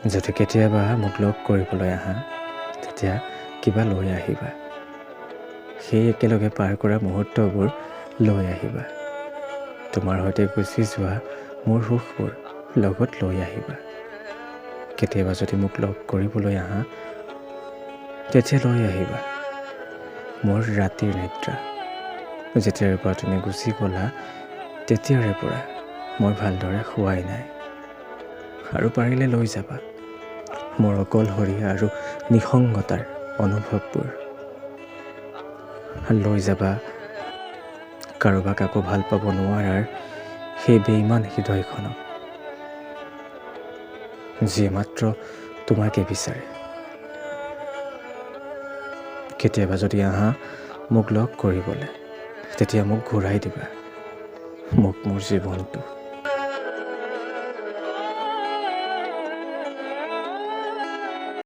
যদি কেতিয়াবা মোক লগ কৰিবলৈ আহা, তেতিয়া কিবা লৈ আহিবা। সেই একেলগে পাৰ কৰা মুহূৰ্তবোৰ লৈ আহিবা। তোমাৰ সৈতে গুচি যোৱা মোৰ সুখবোৰ লগত লৈ আহিবা। কেতিয়াবা যদি মোক লগ কৰিবলৈ আহা, তেতিয়া লৈ আহিবা মোৰ ৰাতিৰ নিদ্ৰা। যেতিয়াৰে পৰা তুমি গুচি গ'লা, তেতিয়াৰে পৰা মই ভালদৰে শোৱাই নাই। আৰু পাৰিলে লৈ যাবা মোৰ অকলশৰীয়া আৰু নিসংগতাৰ অনুভৱবোৰ। লৈ যাবা কাৰোবাক আকৌ ভাল পাব নোৱাৰাৰ সেই বেইমান হৃদয়খনক, যিয়ে মাত্ৰ তোমাকে বিচাৰে। কেতিয়াবা যদি আহা মোক লগ কৰিবলৈ, তেতিয়া মোক ঘূৰাই দিবা, মোক মোৰ জীৱনটো।